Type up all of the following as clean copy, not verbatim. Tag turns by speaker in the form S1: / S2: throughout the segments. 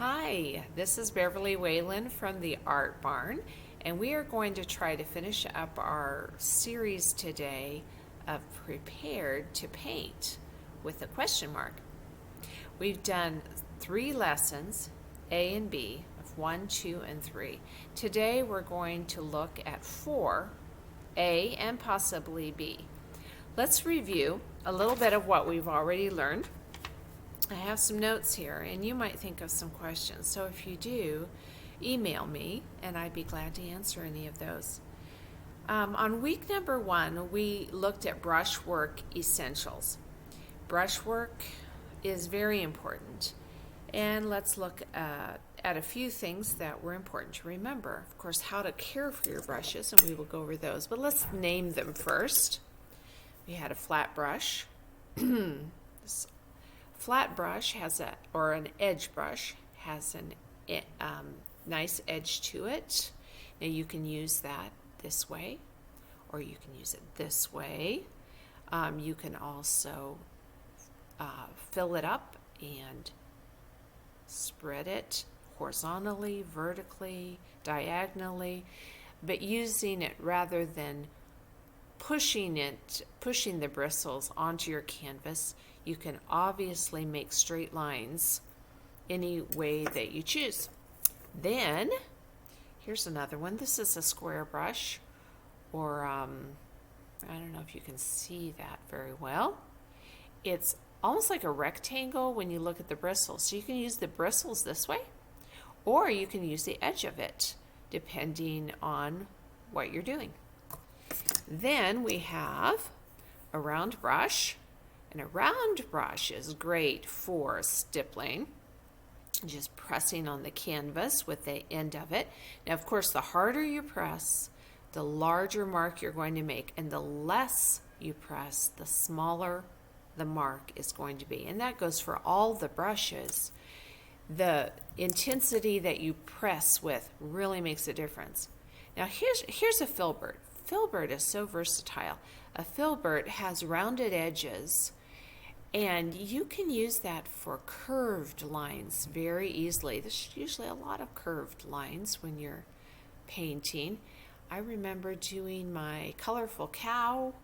S1: Hi, this is Beverly Whalen from the Art Barn, and we are going to try to finish up our series today of Prepared to Paint with a question mark. We've done 3 lessons, A and B, of 1, 2, and 3. Today we're going to look at 4, A and possibly B. Let's review a little bit of what we've already learned. I have some notes here, and you might think of some questions. So if you do, email me, and I'd be glad to answer any of those. On week number 1, we looked at brushwork essentials. Brushwork is very important, and let's look at a few things that were important to remember. Of course, how to care for your brushes, and we will go over those, but let's name them first. We had a flat brush. This flat brush or an edge brush has an nice edge to it. Now you can use that this way, or you can use it this way. You can also fill it up and spread it horizontally, vertically, diagonally, but using it rather than pushing the bristles onto your canvas. You can obviously make straight lines any way that you choose. Then, here's another one. This is a square brush, or I don't know if you can see that very well. It's almost like a rectangle when you look at the bristles. So you can use the bristles this way, or you can use the edge of it, depending on what you're doing. Then we have a round brush. And a round brush is great for stippling, just pressing on the canvas with the end of it. Now, of course, the harder you press, the larger mark you're going to make, and the less you press, the smaller the mark is going to be. And that goes for all the brushes. The intensity that you press with really makes a difference. Now, here's a Filbert. Filbert is so versatile. A Filbert has rounded edges, and you can use that for curved lines very easily. There's usually a lot of curved lines when you're painting. I remember doing my colorful cow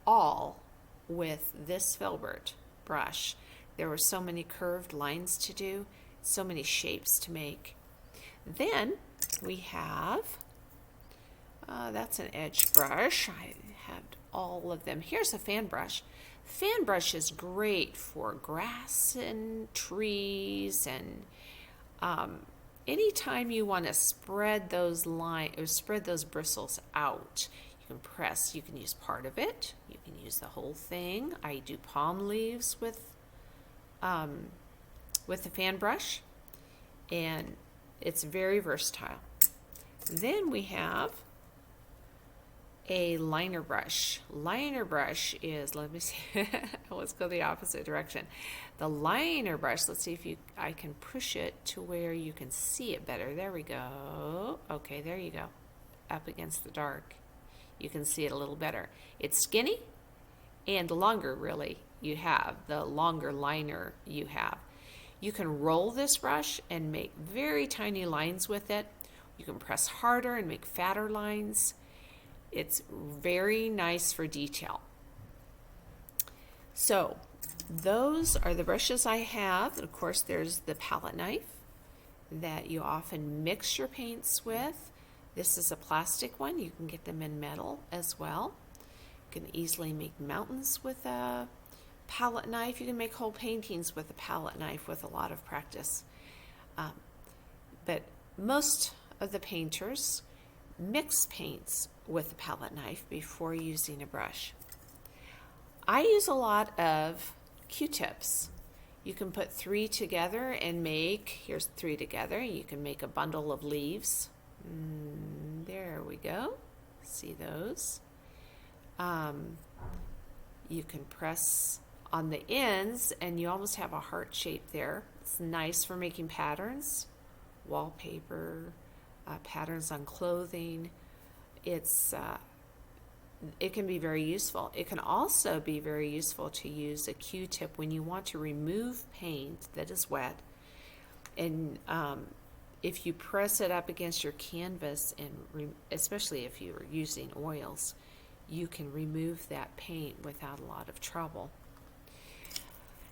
S1: all with this Filbert brush. There were so many curved lines to do, so many shapes to make. Then we have, that's an edge brush. I have all of them. Here's a fan brush. Fan brush is great for grass and trees, and anytime you want to spread those bristles out, you can press. You can use part of it. You can use the whole thing. I do palm leaves with the fan brush, and it's very versatile. Then we have a liner brush. Liner brush is, let me see, let's go the opposite direction. The liner brush, let's see if I can push it to where you can see it better. There we go. Okay, there you go. Up against the dark. You can see it a little better. It's skinny, and the longer really you have, the longer liner you have. You can roll this brush and make very tiny lines with it. You can press harder and make fatter lines. It's very nice for detail. So those are the brushes I have. Of course, there's the palette knife that you often mix your paints with. This is a plastic one. You can get them in metal as well. You can easily make mountains with a palette knife. You can make whole paintings with a palette knife with a lot of practice. But most of the painters mix paints with a palette knife before using a brush. I use a lot of Q-tips. You can put 3 together and make, here's 3 together, you can make a bundle of leaves. There we go. See those? You can press on the ends and you almost have a heart shape there. It's nice for making patterns, wallpaper, patterns on clothing. It can be very useful. It can also be very useful to use a Q-tip when you want to remove paint that is wet And if you press it up against your canvas, and especially if you're using oils, you can remove that paint without a lot of trouble.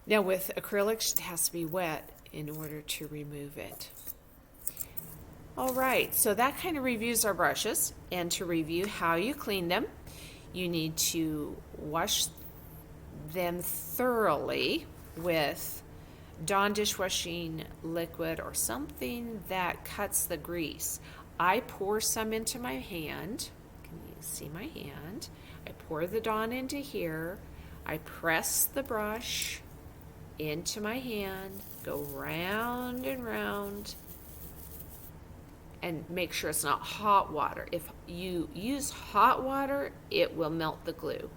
S1: Now with acrylics, it has to be wet in order to remove it. All right, so that kind of reviews our brushes. And to review how you clean them, you need to wash them thoroughly with Dawn dishwashing liquid or something that cuts the grease. I pour some into my hand. Can you see my hand? I pour the Dawn into here. I press the brush into my hand, go round and round, and make sure it's not hot water. If you use hot water, it will melt the glue.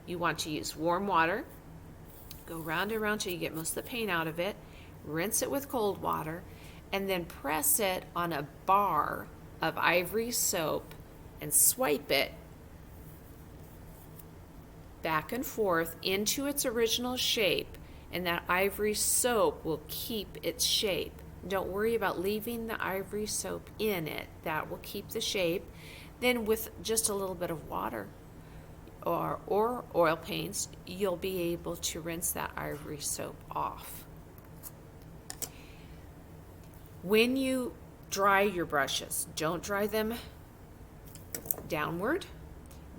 S1: You want to use warm water. Go round and round till you get most of the paint out of it. Rinse it with cold water, and then press it on a bar of ivory soap and swipe it back and forth into its original shape, and that ivory soap will keep its shape. Don't worry about leaving the ivory soap in it. That will keep the shape. Then with just a little bit of water or oil paints, you'll be able to rinse that ivory soap off. When you dry your brushes, don't dry them downward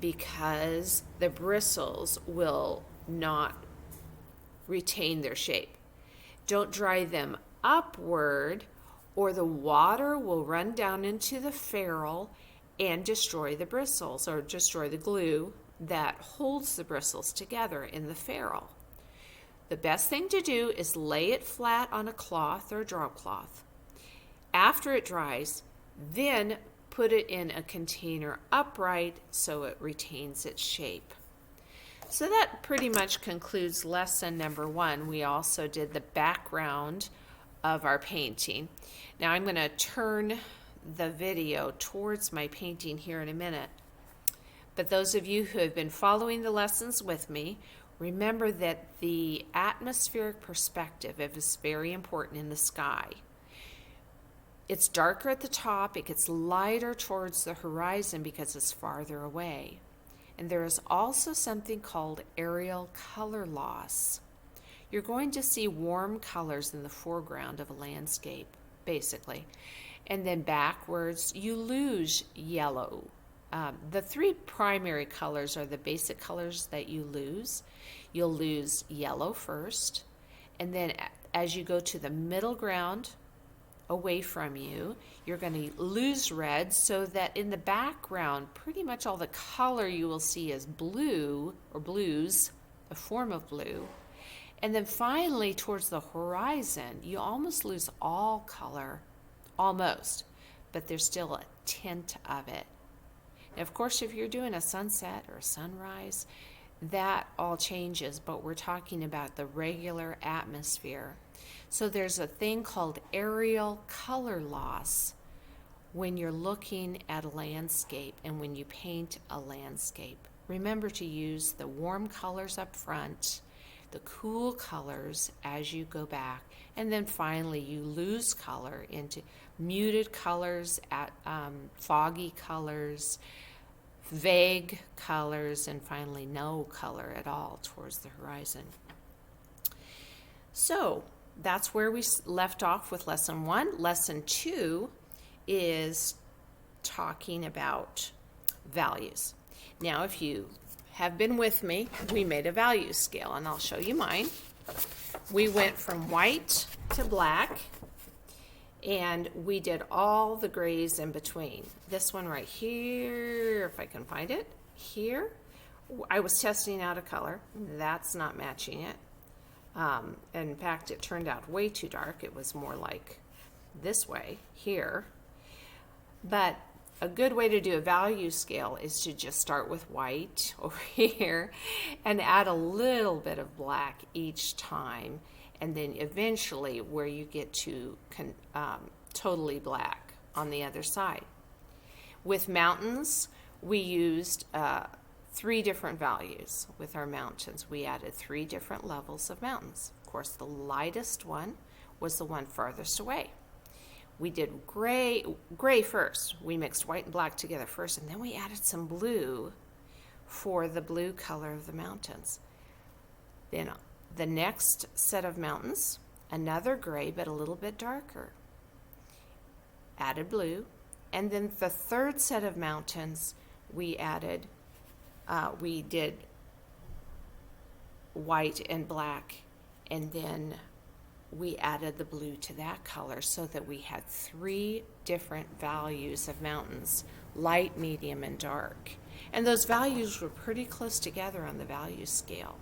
S1: because the bristles will not retain their shape. Don't dry them upward or the water will run down into the ferrule and destroy the bristles or destroy the glue that holds the bristles together in the ferrule. The best thing to do is lay it flat on a cloth or a drop cloth. After it dries, then put it in a container upright so it retains its shape. So that pretty much concludes lesson number 1. We also did the background of our painting. Now I'm going to turn the video towards my painting here in a minute. But those of you who have been following the lessons with me, remember that the atmospheric perspective is very important in the sky. It's darker at the top, it gets lighter towards the horizon because it's farther away. And there is also something called Ariel color loss. You're going to see warm colors in the foreground of a landscape, basically. And then backwards, you lose yellow. The 3 primary colors are the basic colors that you lose. You'll lose yellow first, and then as you go to the middle ground away from you, you're going to lose red, so that in the background, pretty much all the color you will see is blue or blues, a form of blue. And then finally, towards the horizon, you almost lose all color, almost, but there's still a tint of it. Now, of course, if you're doing a sunset or a sunrise, that all changes, but we're talking about the regular atmosphere. So there's a thing called Ariel color loss when you're looking at a landscape and when you paint a landscape. Remember to use the warm colors up front, the cool colors as you go back, and then finally you lose color into muted colors, foggy colors, vague colors, and finally no color at all towards the horizon. So that's where we left off with lesson 1. Lesson 2 is talking about values. Now, if you have been with me, we made a value scale, and I'll show you mine. We went from white to black, and we did all the grays in between. This one right here, if I can find it, here, I was testing out a color. That's not matching it. In fact, it turned out way too dark. It was more like this way here. But a good way to do a value scale is to just start with white over here and add a little bit of black each time, and then eventually where you get to totally black on the other side. With mountains, we used 3 different values. With our mountains, we added 3 different levels of mountains. Of course, the lightest one was the one farthest away. We did gray first. We mixed white and black together first, and then we added some blue for the blue color of the mountains. Then the next set of mountains, another gray but a little bit darker. Added blue. And then the third set of mountains, we did white and black, and then we added the blue to that color so that we had 3 different values of mountains, light, medium, and dark. And those values were pretty close together on the value scale.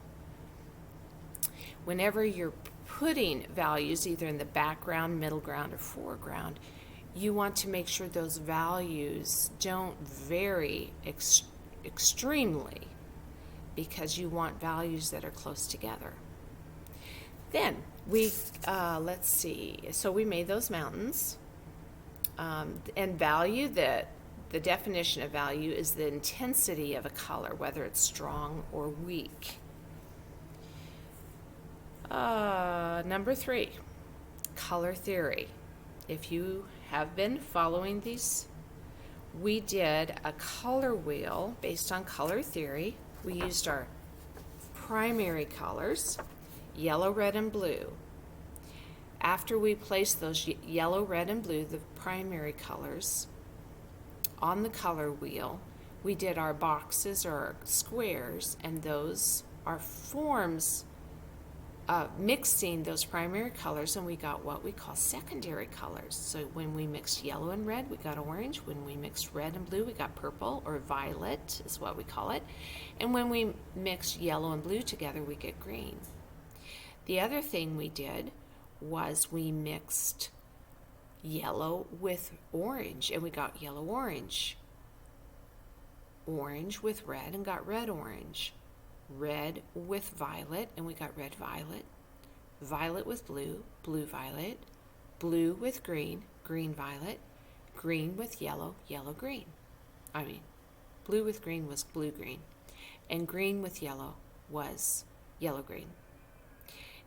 S1: Whenever you're putting values either in the background, middle ground, or foreground, you want to make sure those values don't vary extremely, because you want values that are close together. Then we, let's see, so we made those mountains, and value, the definition of value is the intensity of a color, whether it's strong or weak. Number 3, color theory. If you have been following these, we did a color wheel based on color theory. We used our primary colors, yellow, red, and blue. After we placed those yellow, red, and blue, the primary colors, on the color wheel, we did our boxes or our squares, and those are forms mixing those primary colors, and we got what we call secondary colors. So when we mixed yellow and red, we got orange. When we mixed red and blue, we got purple, or violet is what we call it. And when we mixed yellow and blue together, we get green. The other thing we did was we mixed yellow with orange, and we got yellow orange. Orange with red, and got red orange. Red with violet, and we got red violet. Violet with blue, blue violet. Blue with green, green violet. Green with yellow, yellow green. Blue with green was blue green. And green with yellow was yellow green.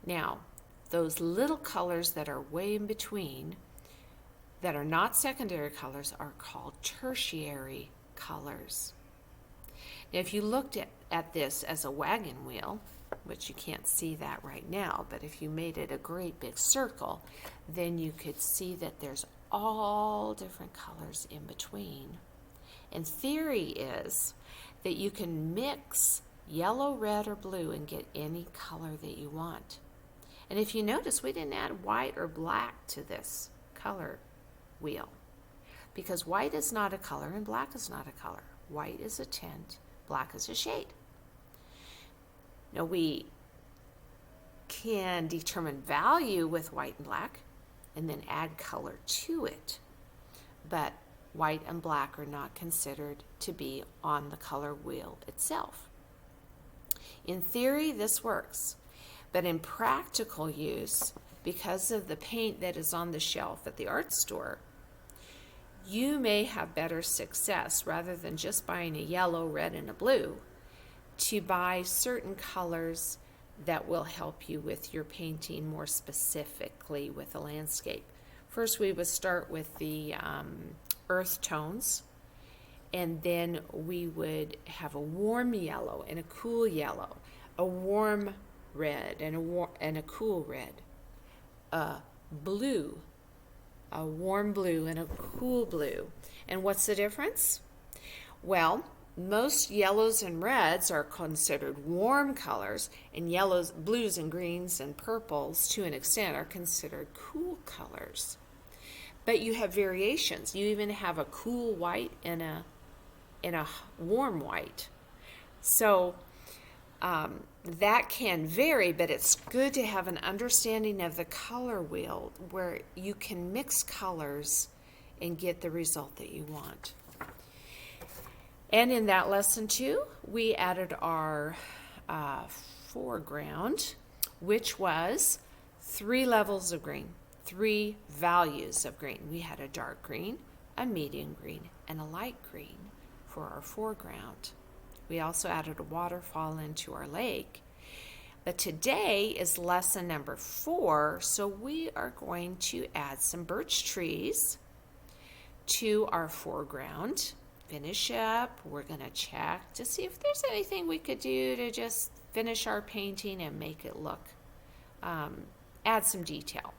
S1: Now, those little colors that are way in between, that are not secondary colors, are called tertiary colors. Now, if you looked at this as a wagon wheel, which you can't see that right now, but if you made it a great big circle, then you could see that there's all different colors in between. And theory is that you can mix yellow, red, or blue and get any color that you want. And if you notice, we didn't add white or black to this color wheel, because white is not a color and black is not a color. White is a tint, black is a shade. Now, we can determine value with white and black and then add color to it, but white and black are not considered to be on the color wheel itself. In theory, this works, but in practical use, because of the paint that is on the shelf at the art store, you may have better success, rather than just buying a yellow, red, and a blue, to buy certain colors that will help you with your painting more specifically with a landscape. First, we would start with the earth tones, and then we would have a warm yellow and a cool yellow, a warm red and a cool red, blue, a warm blue and a cool blue. And what's the difference? Well, most yellows and reds are considered warm colors, and yellows, blues, and greens and purples, to an extent, are considered cool colors. But you have variations. You even have a cool white and a warm white. So that can vary, but it's good to have an understanding of the color wheel where you can mix colors and get the result that you want. And in that lesson too, we added our foreground, which was 3 levels of green, 3 values of green. We had a dark green, a medium green, and a light green for our foreground. We also added a waterfall into our lake. But today is lesson number 4, so we are going to add some birch trees to our foreground. Finish up. We're going to check to see if there's anything we could do to just finish our painting and make it look, add some detail.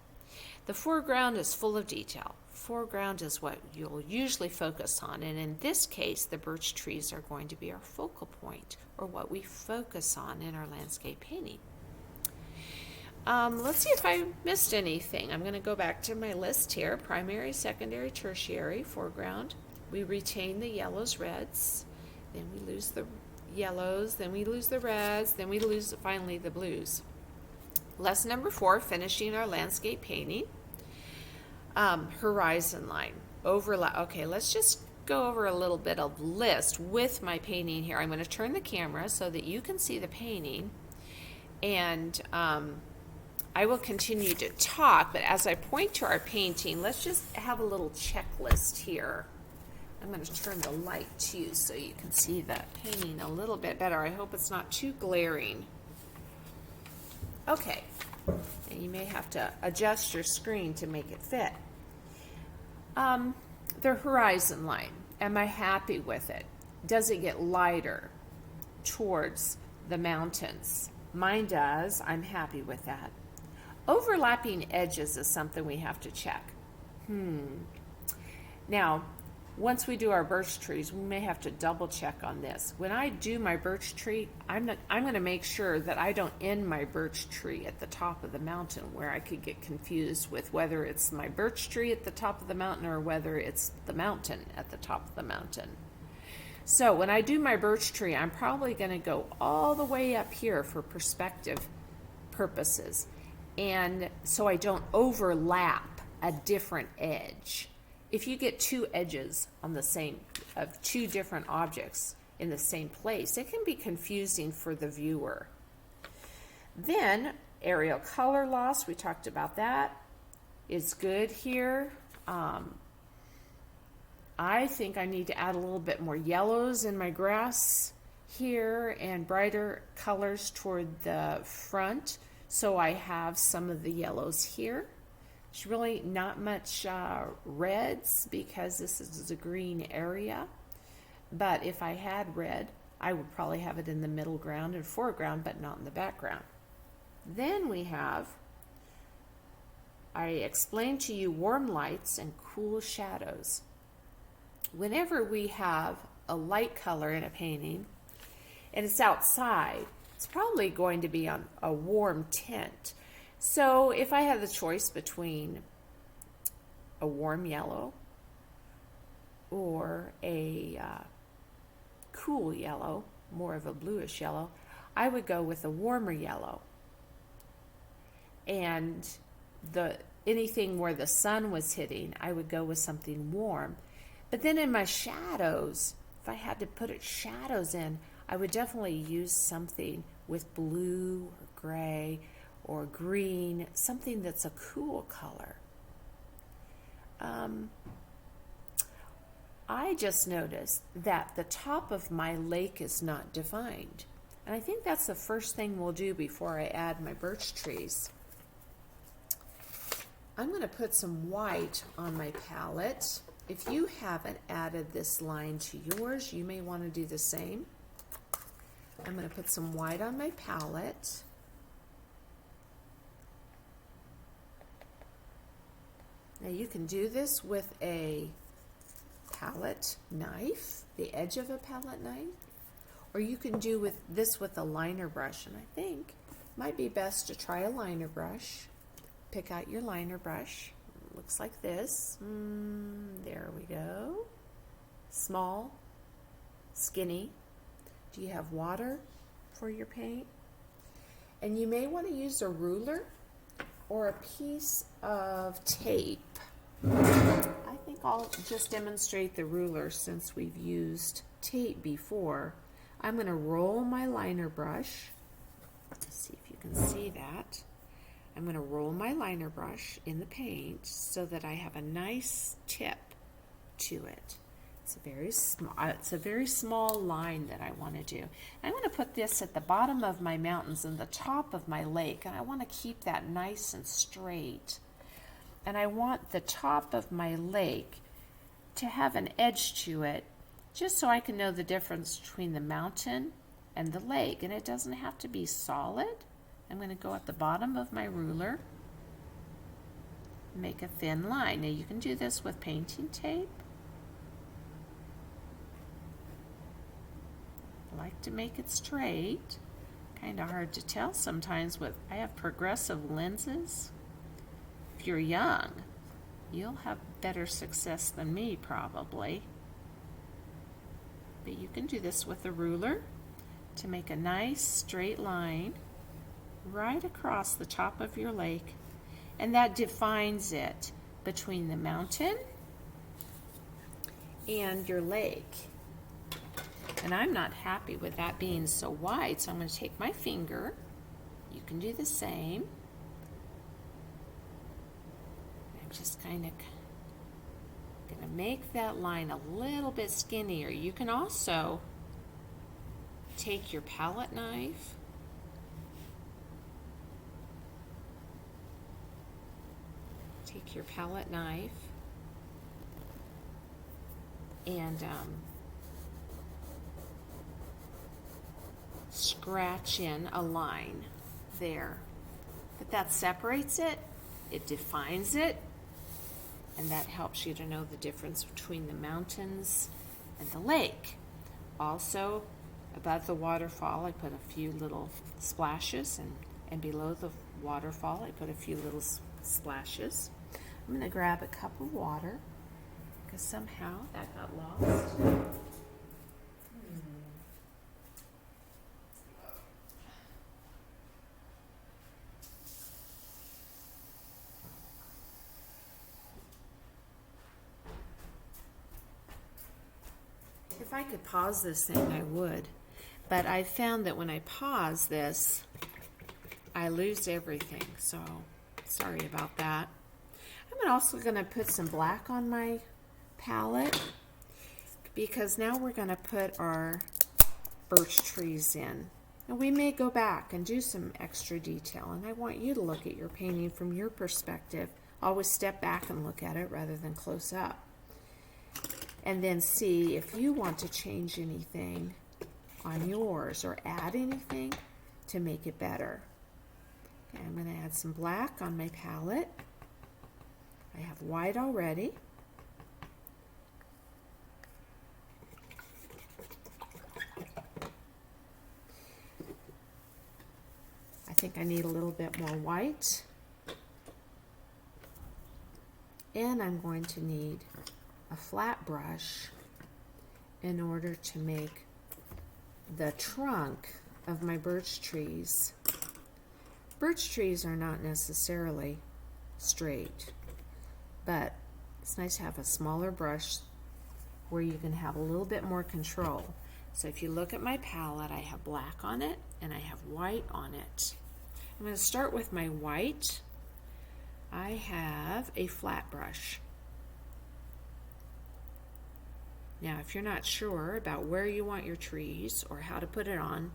S1: The foreground is full of detail. Foreground is what you'll usually focus on, and in this case, the birch trees are going to be our focal point, or what we focus on in our landscape painting. Let's see if I missed anything. I'm going to go back to my list here. Primary, secondary, tertiary, foreground. We retain the yellows, reds. Then we lose the yellows. Then we lose the reds. Then we lose finally the blues. Lesson number 4, finishing our landscape painting. Horizon line, overlap. Okay, let's just go over a little bit of list with my painting here. I'm going to turn the camera so that you can see the painting, and I will continue to talk, but as I point to our painting, let's just have a little checklist here. I'm going to turn the light too so you can see the painting a little bit better. I hope it's not too glaring. Okay, and you may have to adjust your screen to make it fit. The horizon line, am I happy with it? Does it get lighter towards the mountains? Mine does. I'm happy with that. Overlapping edges is something we have to check. Now, once we do our birch trees, we may have to double check on this. When I do my birch tree, I'm going to make sure that I don't end my birch tree at the top of the mountain, where I could get confused with whether it's my birch tree at the top of the mountain or whether it's the mountain at the top of the mountain. So when I do my birch tree, I'm probably going to go all the way up here for perspective purposes, and so I don't overlap a different edge. If you get two edges on the same, of two different objects in the same place, it can be confusing for the viewer. Then, Ariel color loss, we talked about that, is good here. I think I need to add a little bit more yellows in my grass here and brighter colors toward the front, so I have some of the yellows here. There's really not much reds because this is a green area, but if I had red, I would probably have it in the middle ground and foreground, but not in the background. Then we have, I explained to you, warm lights and cool shadows. Whenever we have a light color in a painting and it's outside, it's probably going to be on a warm tint. So if I had the choice between a warm yellow or a cool yellow, more of a bluish yellow, I would go with a warmer yellow. And anything where the sun was hitting, I would go with something warm. But then in my shadows, if I had to put shadows in, I would definitely use something with blue or gray or green, something that's a cool color. I just noticed that the top of my lake is not defined. And I think that's the first thing we'll do before I add my birch trees. I'm going to put some white on my palette. If you haven't added this line to yours, you may want to do the same. I'm going to put some white on my palette. Now you can do this with a palette knife, the edge of a palette knife, or you can do this with a liner brush, and I think it might be best to try a liner brush. Pick out your liner brush. It looks like this. There we go. Small, skinny. Do you have water for your paint? And you may want to use a ruler or a piece of tape. I think I'll just demonstrate the ruler since we've used tape before. I'm going to roll my liner brush. Let's see if you can see that. I'm going to roll my liner brush in the paint so that I have a nice tip to it. It's a very small line that I want to do. I'm going to put this at the bottom of my mountains and the top of my lake, and I want to keep that nice and straight. And I want the top of my lake to have an edge to it, just so I can know the difference between the mountain and the lake. And it doesn't have to be solid. I'm going to go at the bottom of my ruler, make a thin line. Now you can do this with painting tape. I like to make it straight. Kind of hard to tell sometimes I have progressive lenses. If you're young, you'll have better success than me probably. But you can do this with a ruler to make a nice straight line right across the top of your lake. And that defines it between the mountain and your lake. And I'm not happy with that being so wide, so I'm going to take my finger. You can do the same. I'm just kind of going to make that line a little bit skinnier. You can also take your palette knife and scratch in a line there. But that separates it, it defines it, and that helps you to know the difference between the mountains and the lake. Also, above the waterfall, I put a few little splashes, and below the waterfall, I put a few little splashes. I'm going to grab a cup of water, because somehow that got lost. If I could pause this thing, I would. But I found that when I pause this, I lose everything. So, sorry about that. I'm also going to put some black on my palette, because now we're going to put our birch trees in. And we may go back and do some extra detail. And I want you to look at your painting from your perspective. Always step back and look at it rather than close up. And then see if you want to change anything on yours or add anything to make it better. Okay, I'm going to add some black on my palette. I have white already. I think I need a little bit more white. And I'm going to need a flat brush in order to make the trunk of my birch trees. Birch trees are not necessarily straight, but it's nice to have a smaller brush where you can have a little bit more control. So if you look at my palette, I have black on it and I have white on it. I'm going to start with my white. I have a flat brush. Now, if you're not sure about where you want your trees or how to put it on,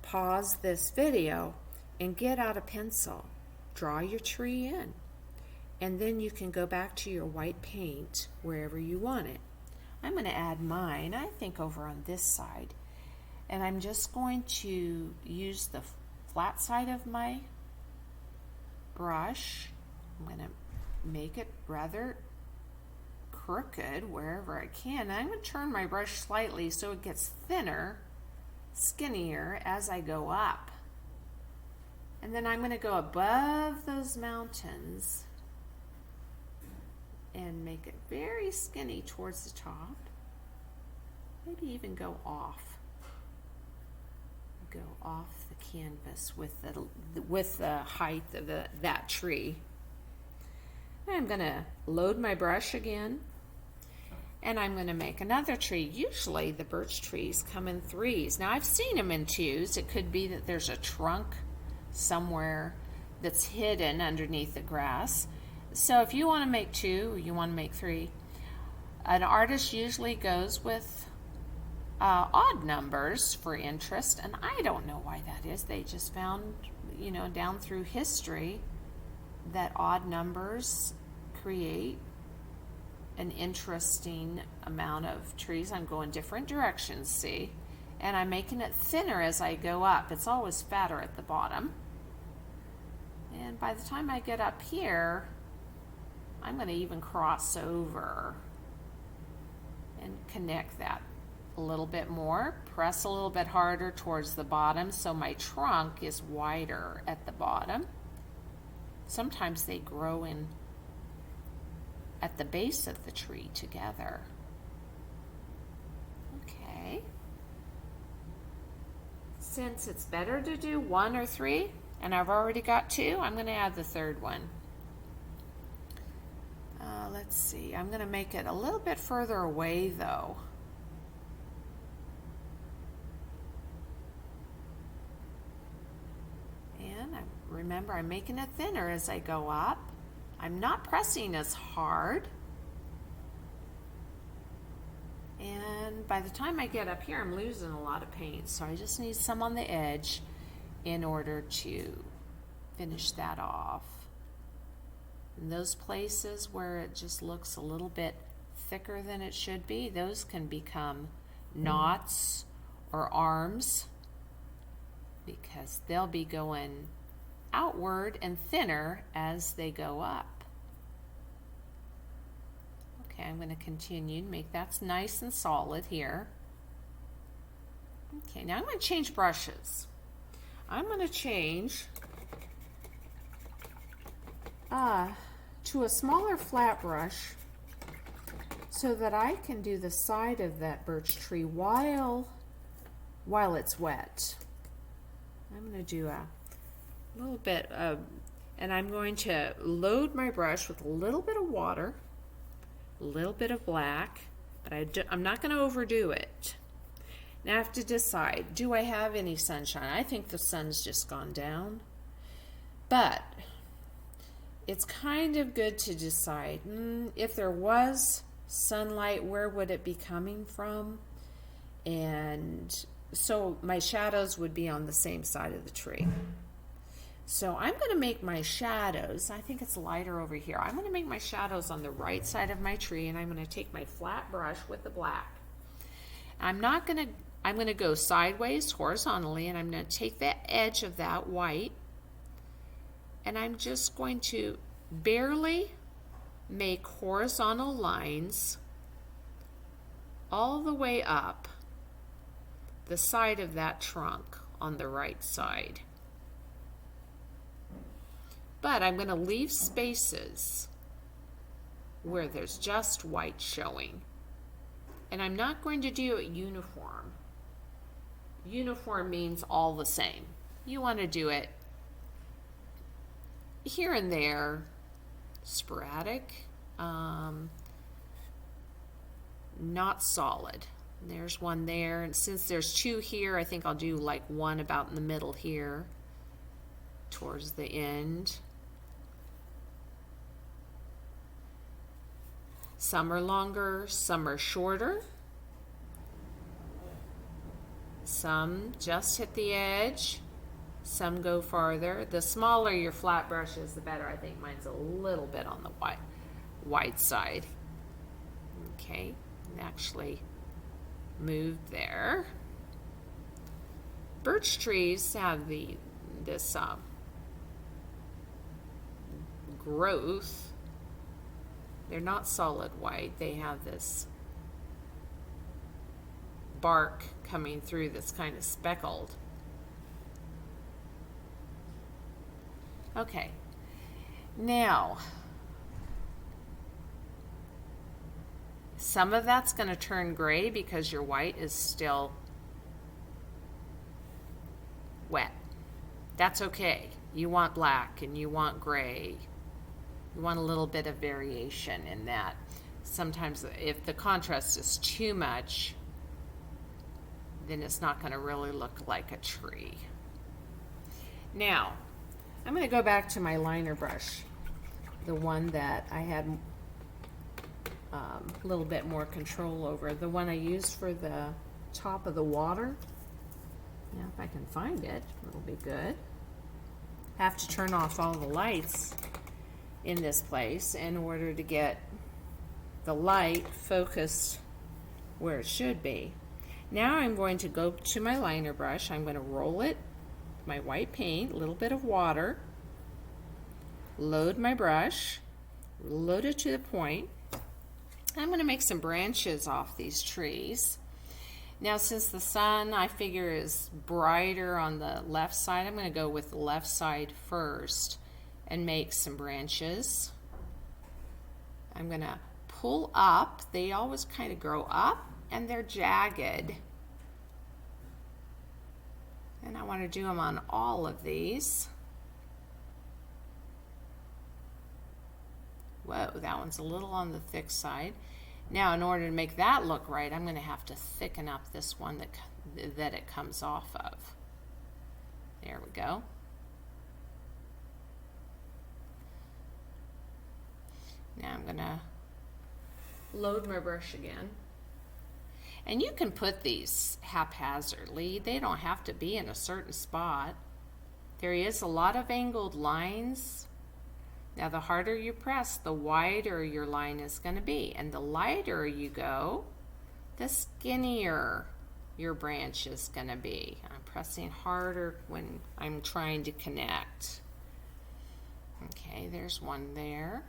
S1: pause this video and get out a pencil. Draw your tree in. And then you can go back to your white paint wherever you want it. I'm going to add mine, I think, over on this side. And I'm just going to use the flat side of my brush. I'm going to make it rather crooked wherever I can. I'm going to turn my brush slightly so it gets thinner, skinnier as I go up. And then I'm going to go above those mountains and make it very skinny towards the top. Maybe even go off the canvas with the height of that tree. I'm going to load my brush again, and I'm going to make another tree. Usually the birch trees come in threes. Now I've seen them in twos. It could be that there's a trunk somewhere that's hidden underneath the grass. So if you want to make two or you want to make three, An artist usually goes with odd numbers for interest, and I don't know why that is. They just found, you know, down through history that odd numbers create an interesting amount of trees. I'm going different directions, see? And I'm making it thinner as I go up. It's always fatter at the bottom. And by the time I get up here, I'm going to even cross over and connect that a little bit more. Press a little bit harder towards the bottom so my trunk is wider at the bottom. Sometimes they grow in at the base of the tree together. Okay. Since it's better to do 1 or 3, and I've already got 2, I'm going to add the third one. Let's see, I'm going to make it a little bit further away though. And remember, I'm making it thinner as I go up. I'm not pressing as hard. And by the time I get up here, I'm losing a lot of paint, so I just need some on the edge in order to finish that off. And those places where it just looks a little bit thicker than it should be, those can become knots or arms because they'll be going outward and thinner as they go up. Okay, I'm going to continue to make that nice and solid here. Okay, now I'm going to change brushes. I'm going to change to a smaller flat brush so that I can do the side of that birch tree while it's wet. I'm going to do a little bit of, and I'm going to load my brush with a little bit of water, a little bit of black, but I'm not going to overdo it. Now I have to decide, do I have any sunshine? I think the sun's just gone down, but it's kind of good to decide, if there was sunlight, where would it be coming from? And so my shadows would be on the same side of the tree. So I'm going to make my shadows, I think it's lighter over here. I'm going to make my shadows on the right side of my tree, and I'm going to take my flat brush with the black. I'm going to go sideways horizontally, and I'm going to take the edge of that white, and I'm just going to barely make horizontal lines all the way up the side of that trunk on the right side. But I'm going to leave spaces where there's just white showing. And I'm not going to do it uniform. Uniform means all the same. You want to do it here and there, sporadic, not solid. There's one there, and since there's 2 here, I think I'll do like one about in the middle here towards the end. Some are longer, some are shorter. Some just hit the edge, some go farther. The smaller your flat brush is, the better. I think mine's a little bit on the wide side. Okay, and actually move there. Birch trees have this growth. They're not solid white. They have this bark coming through that's kind of speckled. Okay, now some of that's going to turn gray because your white is still wet. That's okay. You want black and you want gray. You want a little bit of variation in that. Sometimes if the contrast is too much, then it's not going to really look like a tree. Now, I'm going to go back to my liner brush, the one that I had a little bit more control over. The one I used for the top of the water, yeah, if I can find it, it'll be good. I have to turn off all the lights in this place in order to get the light focused where it should be. Now I'm going to go to my liner brush. I'm going to roll it, my white paint, a little bit of water, load my brush, load it to the point. I'm going to make some branches off these trees. Now, since the sun, I figure, is brighter on the left side, I'm going to go with the left side first and make some branches. I'm going to pull up. They always kind of grow up and they're jagged. And I want to do them on all of these. Whoa, that one's a little on the thick side. Now, in order to make that look right, I'm going to have to thicken up this one that it comes off of. There we go. Now I'm going to load my brush again. And you can put these haphazardly. They don't have to be in a certain spot. There is a lot of angled lines. Now, the harder you press, the wider your line is going to be. And the lighter you go, the skinnier your branch is going to be. I'm pressing harder when I'm trying to connect. Okay, there's one there.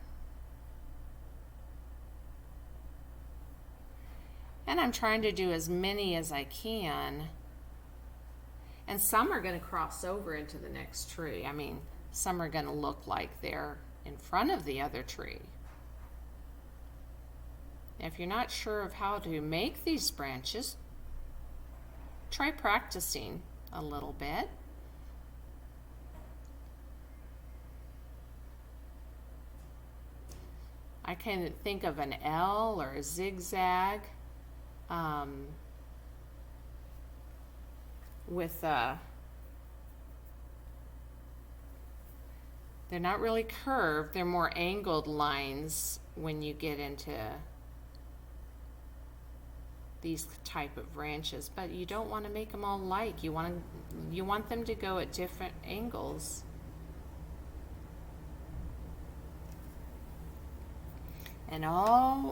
S1: And I'm trying to do as many as I can. And some are going to cross over into the next tree. I mean, some are going to look like they're in front of the other tree. If you're not sure of how to make these branches, try practicing a little bit. I can think of an L or a zigzag with they're not really curved, they're more angled lines when you get into these type of branches, but you don't want to make them all like. You want them to go at different angles. And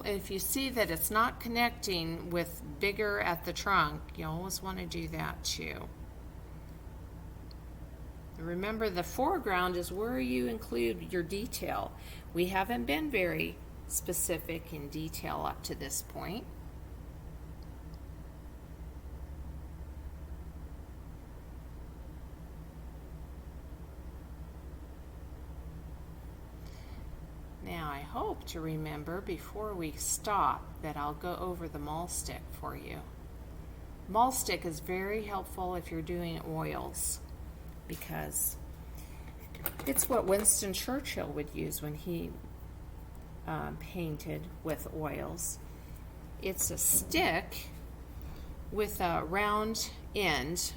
S1: if you see that it's not connecting with bigger at the trunk, you always want to do that too. Remember, the foreground is where you include your detail. We haven't been very specific in detail up to this point. Now, I hope to remember before we stop that I'll go over the mahl stick for you. Mahl stick is very helpful if you're doing oils, because it's what Winston Churchill would use when he painted with oils. It's a stick with a round end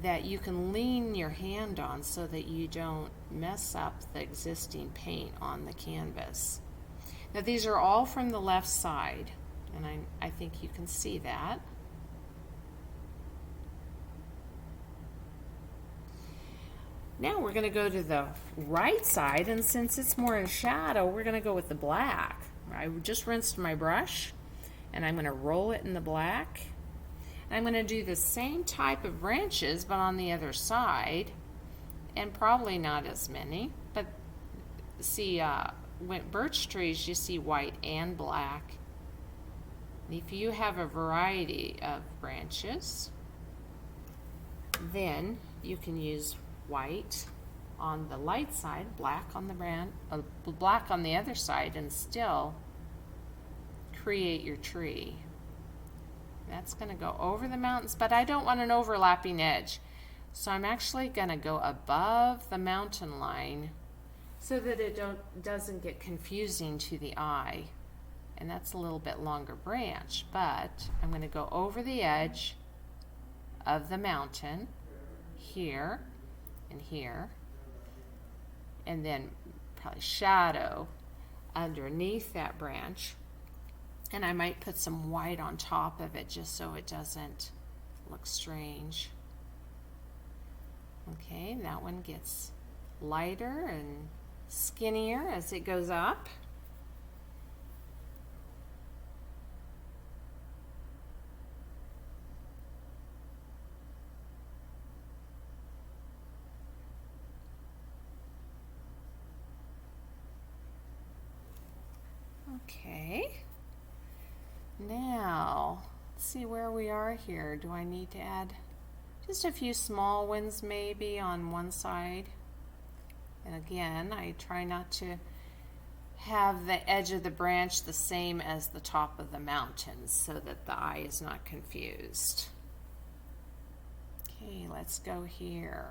S1: that you can lean your hand on so that you don't mess up the existing paint on the canvas. Now, these are all from the left side, and I think you can see that. Now we're going to go to the right side, and since it's more in shadow, we're going to go with the black. I just rinsed my brush, and I'm going to roll it in the black. And I'm going to do the same type of branches, but on the other side, and probably not as many. But see, with birch trees, you see white and black. If you have a variety of branches, then you can use white on the light side, black on black on the other side, and still create your tree. That's going to go over the mountains, but I don't want an overlapping edge. So I'm actually going to go above the mountain line so that it doesn't get confusing to the eye. And that's a little bit longer branch, but I'm going to go over the edge of the mountain here and here, and then probably shadow underneath that branch. And I might put some white on top of it just so it doesn't look strange. Okay, that one gets lighter and skinnier as it goes up. Okay, now let's see where we are here. Do I need to add just a few small ones maybe on one side? And again, I try not to have the edge of the branch the same as the top of the mountain so that the eye is not confused. Okay, let's go here.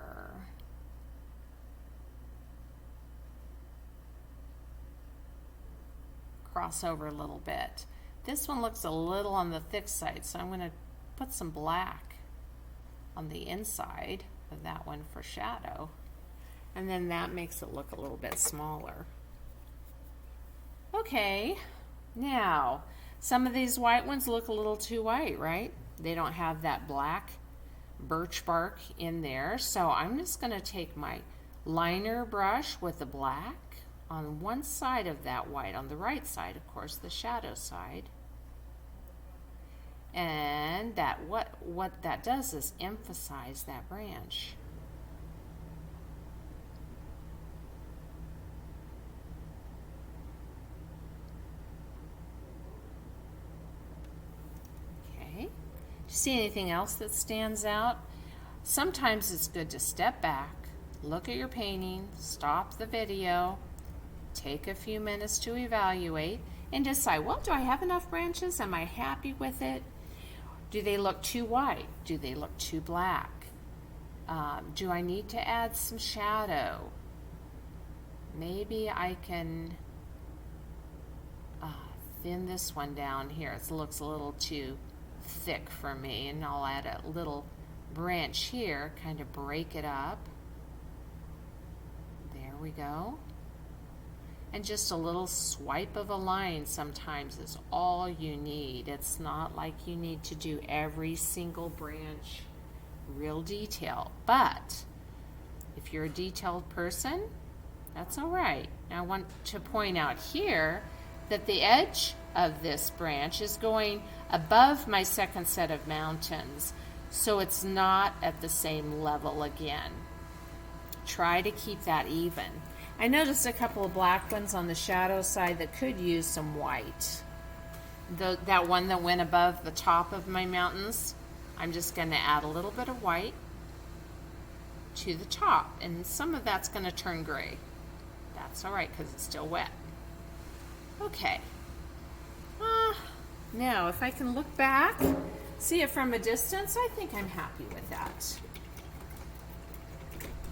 S1: Cross over a little bit. This one looks a little on the thick side, so I'm going to put some black on the inside of that one for shadow, and then that makes it look a little bit smaller. Okay, now some of these white ones look a little too white, right? They don't have that black birch bark in there, so I'm just going to take my liner brush with the black on one side of that white, on the right side, of course, the shadow side. And that what that does is emphasize that branch. Okay. Do you see anything else that stands out? Sometimes it's good to step back, look at your painting, stop the video, take a few minutes to evaluate and decide, well, do I have enough branches? Am I happy with it? Do they look too white? Do they look too black? Do I need to add some shadow? Maybe I can thin this one down here. It looks a little too thick for me, and I'll add a little branch here, kind of break it up. There we go. And just a little swipe of a line sometimes is all you need. It's not like you need to do every single branch real detail. But if you're a detailed person, that's all right. Now I want to point out here that the edge of this branch is going above my second set of mountains, so it's not at the same level again. Try to keep that even. I noticed a couple of black ones on the shadow side that could use some white. That one that went above the top of my mountains, I'm just going to add a little bit of white to the top, and some of that's going to turn gray. That's all right because it's still wet. Okay. Now, if I can look back, see it from a distance, I think I'm happy with that.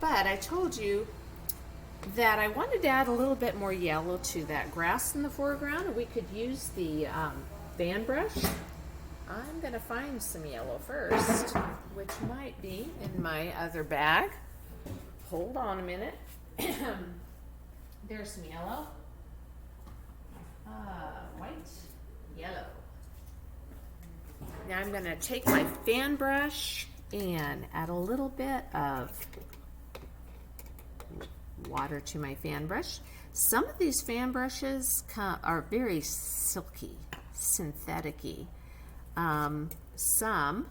S1: But I told you that I wanted to add a little bit more yellow to that grass in the foreground, and we could use the fan brush. I'm going to find some yellow first, which might be in my other bag. Hold on a minute. There's some yellow. White, yellow. Now I'm going to take my fan brush and add a little bit of water to my fan brush. Some of these fan brushes are very silky, synthetic-y. Some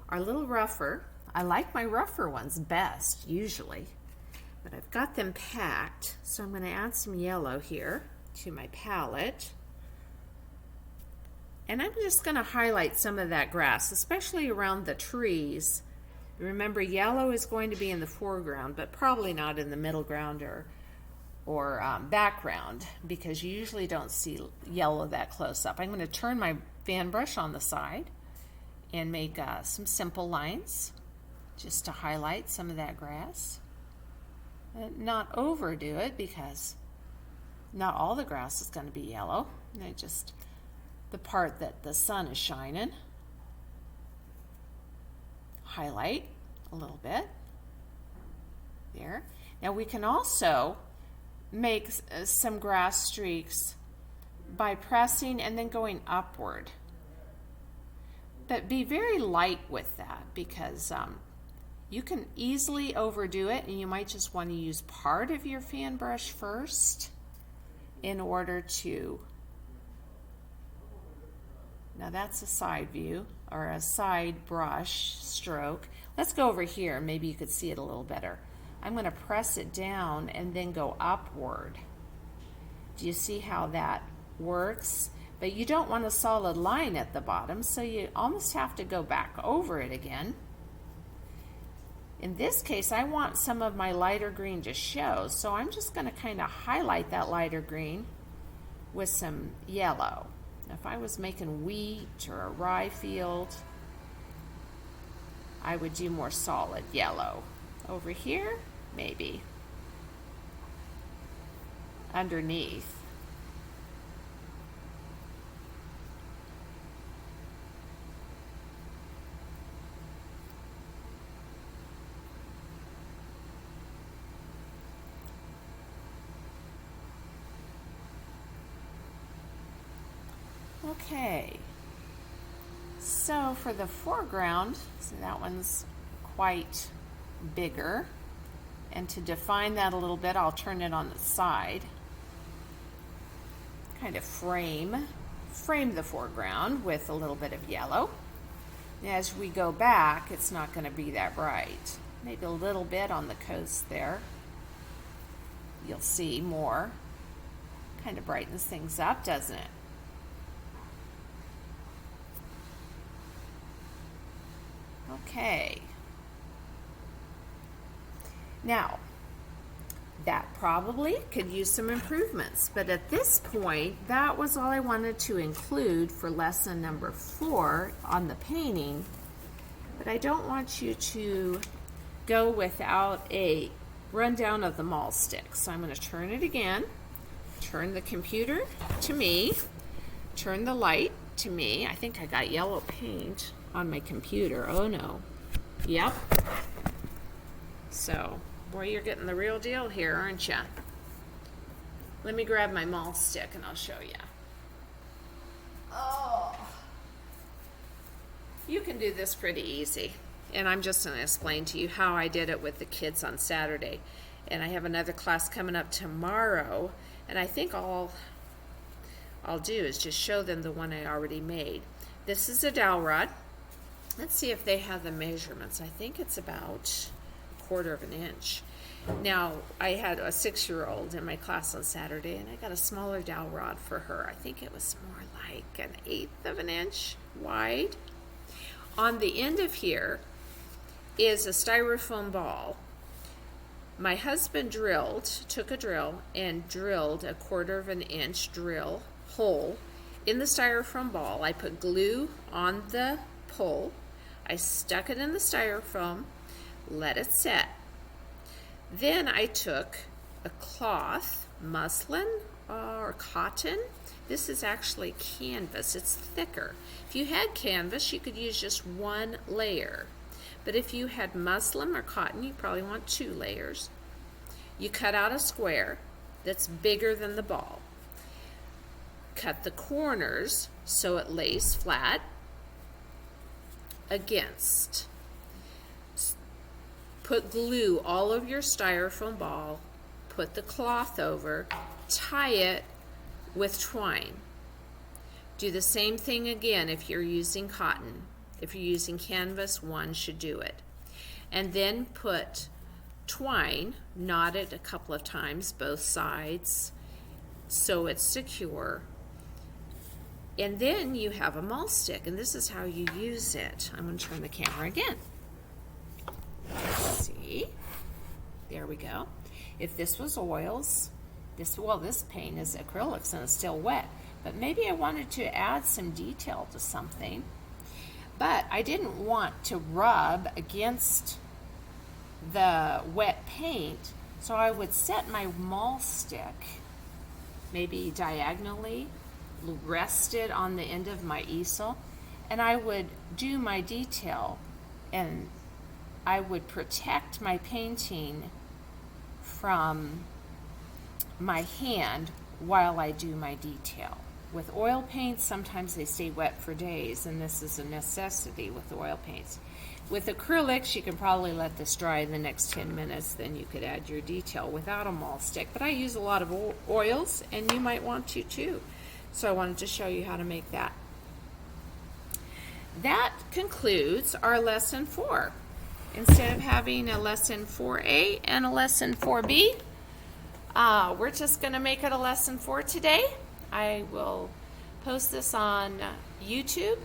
S1: are a little rougher. I like my rougher ones best, usually. But I've got them packed, so I'm going to add some yellow here to my palette. And I'm just going to highlight some of that grass, especially around the trees. Remember, yellow is going to be in the foreground, but probably not in the middle ground or background, because you usually don't see yellow that close up. I'm going to turn my fan brush on the side and make some simple lines just to highlight some of that grass. Not overdo it, because not all the grass is going to be yellow. Just the part that the sun is shining. Highlight a little bit there. Now we can also make some grass streaks by pressing and then going upward. But be very light with that, because you can easily overdo it, and you might just want to use part of your fan brush first in order to, now that's a side view or a side brush stroke. Let's go over here, maybe you could see it a little better. I'm going to press it down and then go upward. Do you see how that works? But you don't want a solid line at the bottom, so you almost have to go back over it again. In this case, I want some of my lighter green to show, so I'm just going to kind of highlight that lighter green with some yellow. If I was making wheat or a rye field, I would do more solid yellow. Over here, maybe. Underneath. Okay, so for the foreground, so that one's quite bigger, and to define that a little bit, I'll turn it on the side, kind of frame the foreground with a little bit of yellow. As we go back, it's not going to be that bright. Maybe a little bit on the coast there. You'll see more. Kind of brightens things up, doesn't it? Okay. Now, that probably could use some improvements, but at this point, that was all I wanted to include for lesson number 4 on the painting. But I don't want you to go without a rundown of the mahl stick. So I'm going to turn it again, turn the computer to me, turn the light to me. I think I got yellow paint on my computer. Oh no. Yep. So, boy, you're getting the real deal here, aren't you? Let me grab my mahl stick and I'll show you. Oh. You can do this pretty easy. And I'm just going to explain to you how I did it with the kids on Saturday. And I have another class coming up tomorrow. And I think all I'll do is just show them the one I already made. This is a dowel rod. Let's see if they have the measurements. I think it's about 1/4 of an inch. Now, I had a 6-year-old in my class on Saturday, and I got a smaller dowel rod for her. I think it was more like 1/8 of an inch wide. On the end of here is a styrofoam ball. My husband took a drill and drilled a 1/4 of an inch drill hole in the styrofoam ball. I put glue on the pole. I stuck it in the styrofoam, let it set. Then I took a cloth, muslin or cotton. This is actually canvas, it's thicker. If you had canvas, you could use just 1 layer. But if you had muslin or cotton, you probably want 2 layers. You cut out a square that's bigger than the ball. Cut the corners so it lays flat against. Put glue all over your styrofoam ball, put the cloth over, tie it with twine. Do the same thing again if you're using cotton. If you're using canvas, 1 should do it. And then put twine, knot it a couple of times, both sides, so it's secure. And then you have a mahl stick, and this is how you use it. I'm going to turn the camera again. See? There we go. If this was oils, this paint is acrylics and it's still wet, but maybe I wanted to add some detail to something, but I didn't want to rub against the wet paint, so I would set my mahl stick maybe diagonally, rest it on the end of my easel, and I would do my detail, and I would protect my painting from my hand while I do my detail. with oil paints, sometimes they stay wet for days, and this is a necessity with oil paints. With acrylics, you can probably let this dry in the next 10 minutes, then you could add your detail without a mahl stick. But I use a lot of oils, and you might want to too. So I wanted to show you how to make that. That concludes our lesson 4. Instead of having a lesson 4A and a lesson 4B, we're just going to make it a lesson 4 today. I will post this on YouTube.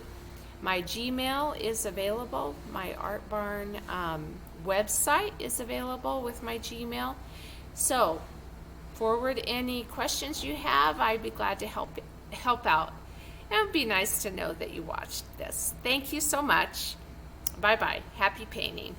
S1: My Gmail is available. My Art Barn website is available with my Gmail. So forward any questions you have. I'd be glad to help out. And it would be nice to know that you watched this. Thank you so much. Bye-bye. Happy painting.